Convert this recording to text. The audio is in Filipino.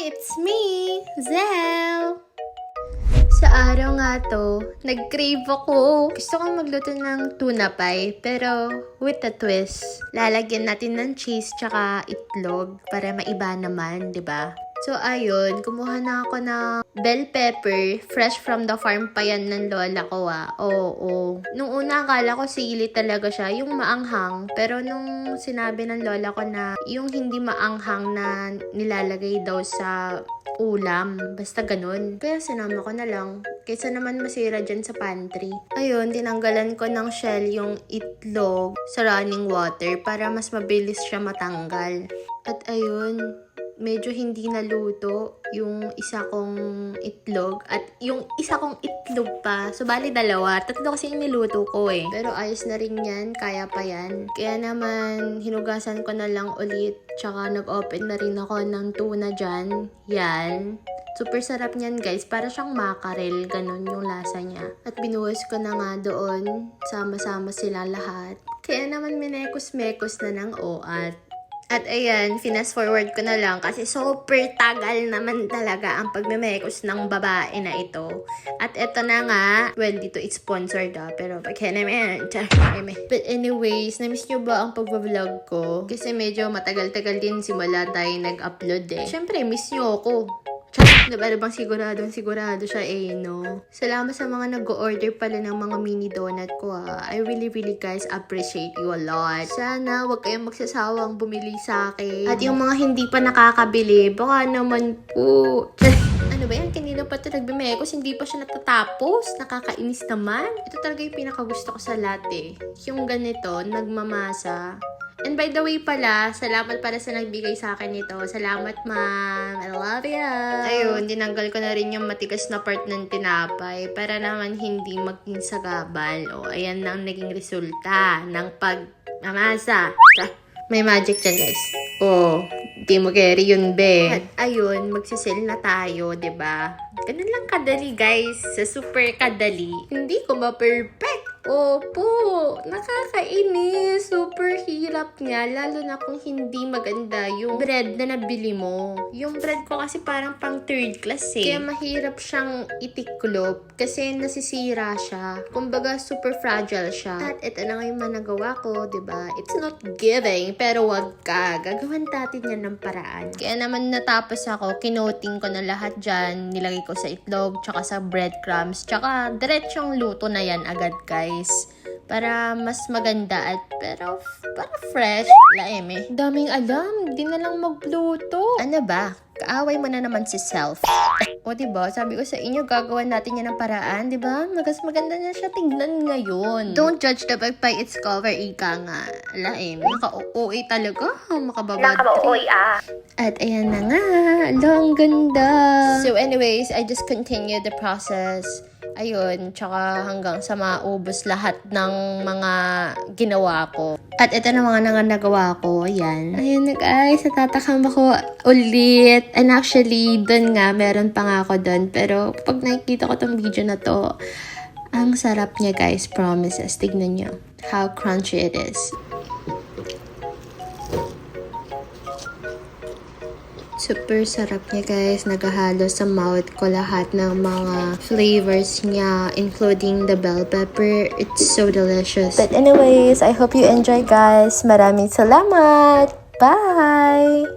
It's me, Zel! Sa araw nga to, nag-crave ako. Gusto kong magluto ng tuna pie, pero with a twist. Lalagyan natin ng cheese tsaka itlog para maiba naman, 'di ba? So ayun, kumuha na ako ng bell pepper, fresh from the farm pa yan ng lola ko Oo. Nung una akala ko sili talaga siya, yung maanghang. Pero nung sinabi ng lola ko na yung hindi maanghang na nilalagay daw sa ulam, basta ganun. Kaya sinama ko na lang, kaysa naman masira dyan sa pantry. Ayun, tinanggalan ko ng shell yung itlog sa running water para mas mabilis siya matanggal. At ayun, medyo hindi naluto yung isa kong itlog at yung isa kong itlog pa. So, bali dalawa. Tatlo kasi yung niluto ko eh. Pero ayos na rin yan. Kaya pa yan. Kaya naman, hinugasan ko na lang ulit. Tsaka nag-open na rin ako ng tuna dyan. Yan. Super sarap niyan guys. Para siyang mackerel. Ganon yung lasa niya. At binuhos ko na nga doon. Sama-sama sila lahat. Kaya naman minekos-mekos na ng oat. At ayan, fast forward ko na lang kasi super tagal naman talaga ang pagmemekos ng babae na ito. At eto na nga, well, dito it's sponsored pero pagka naman, But anyways, na-miss nyo ba ang pag-vlog ko? Kasi medyo matagal-tagal din simula tayo nag-upload eh. Siyempre, miss nyo ako. Diba bang sigurado siya no? Salamat sa mga nag-order pala ng mga mini donut ko I really guys appreciate you a lot. Sana wag kayong magsasawang bumili sa akin. At yung mga hindi pa nakakabili, baka naman po. Ano ba yan? Kanina pa ito nagbimekos, hindi pa siya natatapos. Nakakainis naman. Ito talaga yung pinakagusto ko sa latte. Yung ganito, nagmamasa. And by the way pala, salamat pala sa nagbigay sa akin nito. Salamat, ma'am. I love ya. Ayun, dinanggal ko na rin yung matigas na part ng tinapay para naman hindi maging sagabal. Ayan na ang naging resulta ng pagmamasa. May magic dyan, guys. Di mo carry yun, be. At ayun, magsisil na tayo, 'di ba? Ganun lang kadali, guys. Sa super kadali. Hindi ko ma-perfect. Opo, nakakainis. Super hirap nga, lalo na kung hindi maganda yung bread na nabili mo. Yung bread ko kasi parang pang third class eh. Kaya mahirap siyang itiklop kasi nasisira siya. Kumbaga, super fragile siya. At ito na nga yung managawa ko, 'di ba? It's not giving, pero wag ka. Gagawin natin yan ng paraan. Kaya naman natapos ako, kinoting ko na lahat dyan. Nilagay ko sa itlog, tsaka sa breadcrumbs, tsaka diretsyong luto na yan agad, guys. Para mas maganda at pero para fresh. Laeme. Daming alam. Di na lang magluto. Ano ba? Kaaway mo na naman si self. Diba? Sabi ko sa inyo, gagawin natin yan ng paraan, diba? Mas maganda na siya tignan ngayon. Don't judge the book by its cover, ika nga. Laeme. Naka-OA talaga. Makababad. Naka-OA At ayan na nga. Ang ganda. So anyways, I just continue the process. Ayun, tsaka hanggang sa maubos lahat ng mga ginawa ko. At ito na mga nagawa ko. Ayan. Ayan na guys, natatakam ako ulit. And actually, dun nga, meron pa nga ako dun. Pero pag nakikita ko tong video na to, ang sarap niya guys, promises. Tignan nyo how crunchy it is. Super sarap niya guys. Nagahalo sa mouth ko lahat ng mga flavors niya, including the bell pepper. It's so delicious. But anyways, I hope you enjoy guys. Maraming salamat. Bye!